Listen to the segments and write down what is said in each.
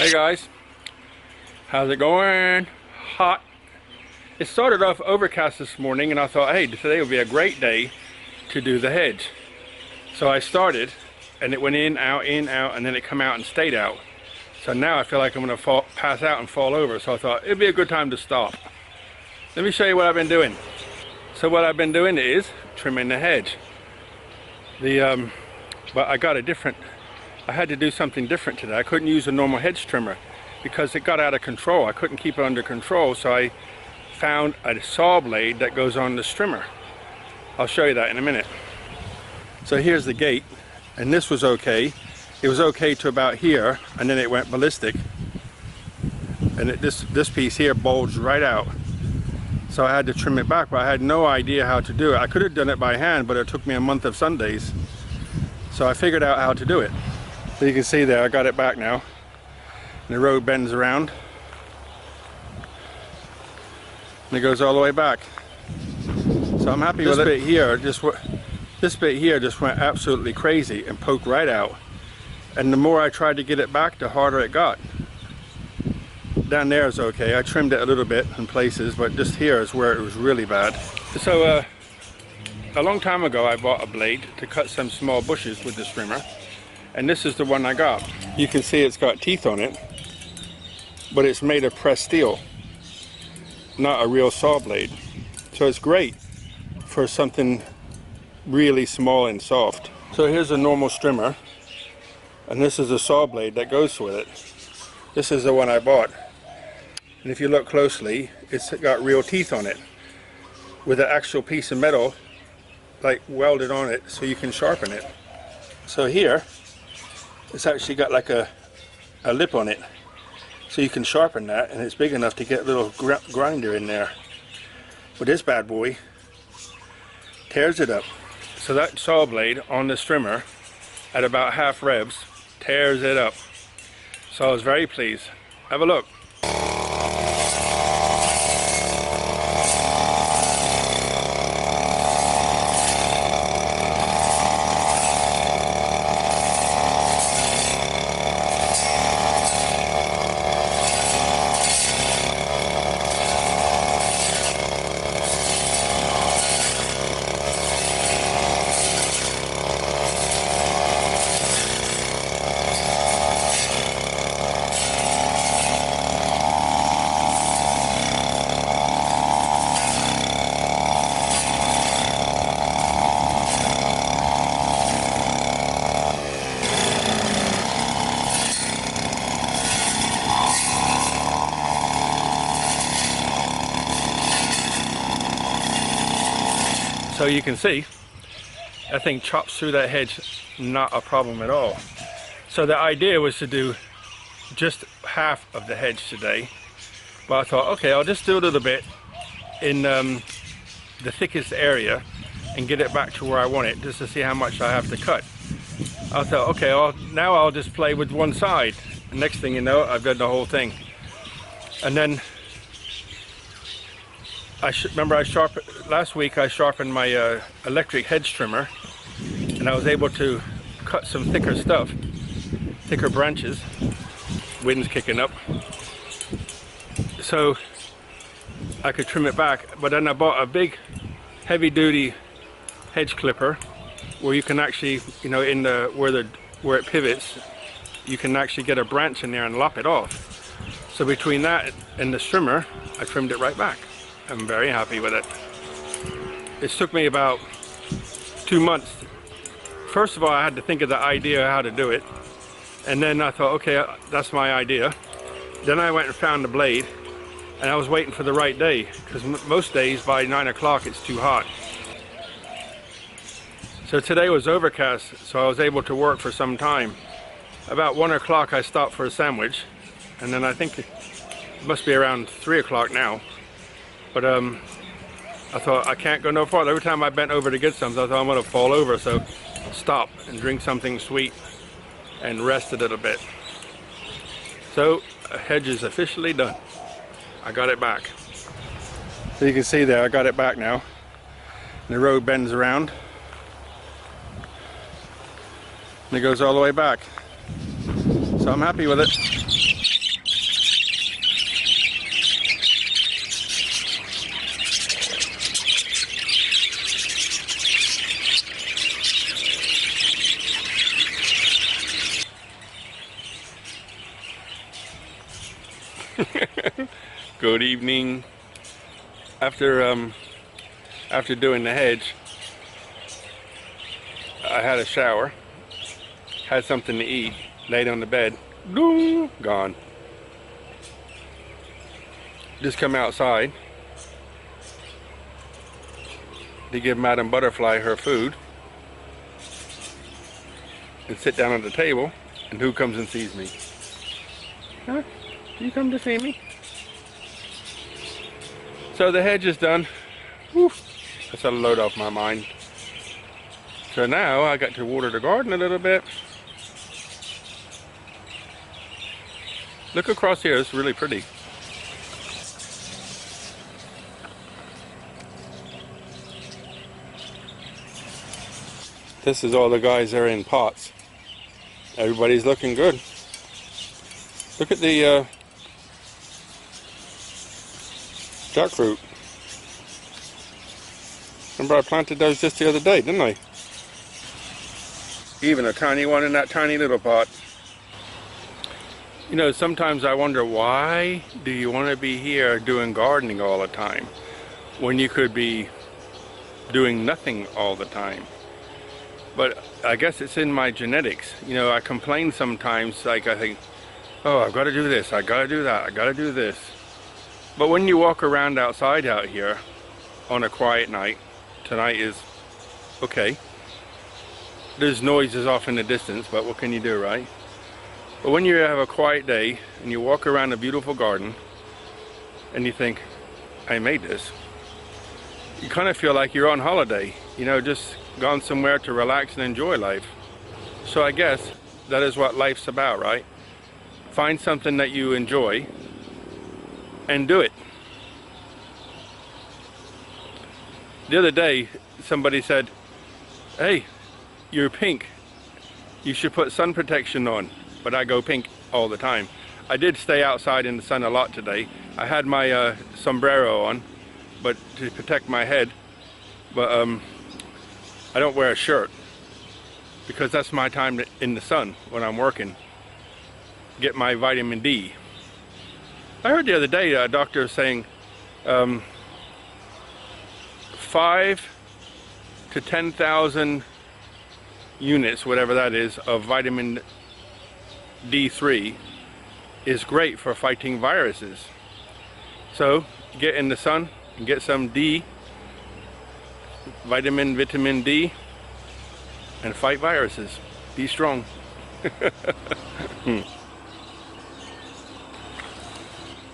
Hey guys, how's it going? Hot. It started off overcast this morning and I thought, hey, today would be a great day to do the hedge. So I started and it went in, out, and then it come out and stayed out. So now I feel like I'm going to pass out and fall over. So I thought it'd be a good time to stop. Let me show you what I've been doing. So what I've been doing is trimming the hedge. But I got I had to do something different today. I couldn't use a normal hedge trimmer because it got out of control. I couldn't keep it under control, so I found a saw blade that goes on the trimmer. I'll show you that in a minute. So here's the gate, and this was okay. It was okay to about here, and then it went ballistic. And this piece here bulged right out. So I had to trim it back, but I had no idea how to do it. I could have done it by hand, but it took me a month of Sundays. So I figured out how to do it. So you can see there, I got it back now. And the road bends around. And it goes all the way back. So I'm happy with it. This bit here just went absolutely crazy and poked right out. And the more I tried to get it back, the harder it got. Down there is okay. I trimmed it a little bit in places, but just here is where it was really bad. So a long time ago I bought a blade to cut some small bushes with this trimmer, and this is the one I got. You can see it's got teeth on it, but it's made of pressed steel, not a real saw blade. So it's great for something really small and soft. So here's a normal trimmer, and this is a saw blade that goes with it. This is the one I bought, and if you look closely, it's got real teeth on it with an actual piece of metal like welded on it so you can sharpen it. So here it's actually got like a lip on it so you can sharpen that, and it's big enough to get a little grinder in there. But this bad boy tears it up. So that saw blade on this trimmer at about half revs tears it up. So I was very pleased. Have a look. So you can see that thing chops through that hedge, not a problem at all. So the idea was to do just half of the hedge today, but I thought, okay, I'll just do a little bit in the thickest area and get it back to where I want it, just to see how much I have to cut. I thought, okay, now I'll just play with one side. And next thing you know, I've done the whole thing. And then remember last week I sharpened my electric hedge trimmer, and I was able to cut some thicker stuff, thicker branches. Wind's kicking up, so I could trim it back. But then I bought a big heavy-duty hedge clipper where you can actually, you know, in the where it pivots, you can actually get a branch in there and lop it off. So between that and the trimmer, I trimmed it right back. I'm very happy with it. It took me about 2 months. First of all, I had to think of the idea how to do it, and then I thought, okay, that's my idea. Then I went and found the blade, and I was waiting for the right day, because most days by 9 o'clock it's too hot. So today was overcast, so I was able to work for some time. About 1 o'clock I stopped for a sandwich, and then I think it must be around 3 o'clock now. But I thought I can't go no farther. Every time I bent over to get something, I thought I'm going to fall over. So stop and drink something sweet and rest a little bit. So a hedge is officially done. I got it back. So you can see there, I got it back now. And the road bends around. And it goes all the way back. So I'm happy with it. Good evening. After doing the hedge, I had a shower, had something to eat, laid on the bed, boom, gone. Just come outside to give Madam Butterfly her food and sit down at the table, and who comes and sees me? Huh? You come to see me? So the hedge is done. Whew. That's a load off my mind. So now I got to water the garden a little bit. Look across here, it's really pretty. This is all the guys that are in pots. Everybody's looking good. Look at the jackfruit. Remember I planted those just the other day, didn't I? Even a tiny one in that tiny little pot. You know, sometimes I wonder, why do you want to be here doing gardening all the time when you could be doing nothing all the time? But I guess it's in my genetics. You know, I complain sometimes, like I think, oh, I've got to do this, I got to do that, I got to do this. But when you walk around outside out here on a quiet night, tonight is okay. There's noises off in the distance, but what can you do, right? But when you have a quiet day and you walk around a beautiful garden and you think, I made this, you kind of feel like you're on holiday, you know, just gone somewhere to relax and enjoy life. So I guess that is what life's about, right? Find something that you enjoy and do it. The other day somebody said, hey, you're pink, you should put sun protection on. But I go pink all the time. I did stay outside in the sun a lot today. I had my sombrero on, but to protect my head. But I don't wear a shirt because that's my time in the sun when I'm working. Get my vitamin D. I heard the other day a doctor was saying 5 to 10,000 units, whatever that is, of vitamin D3 is great for fighting viruses. So get in the sun and get some D, vitamin D, and fight viruses. Be strong.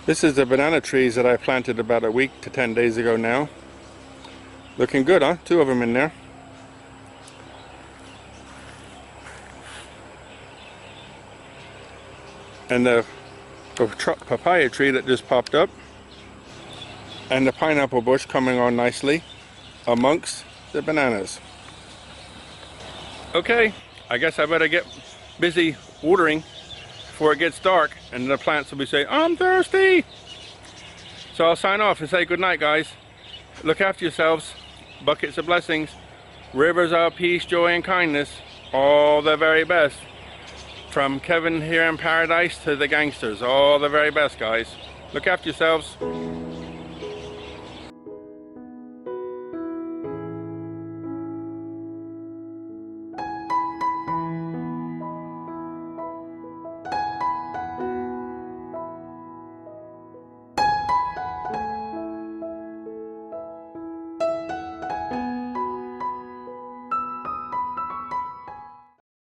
This is the banana trees that I planted about a week to 10 days ago now. Looking good, huh? 2 of them in there. And the papaya tree that just popped up. And the pineapple bush coming on nicely amongst the bananas. Okay, I guess I better get busy watering before it gets dark and the plants will be saying, I'm thirsty. So I'll sign off and say good night, guys. Look after yourselves. Buckets of blessings. Rivers of peace, joy, and kindness. All the very best. From Kevin here in paradise to the gangsters. All the very best, guys. Look after yourselves.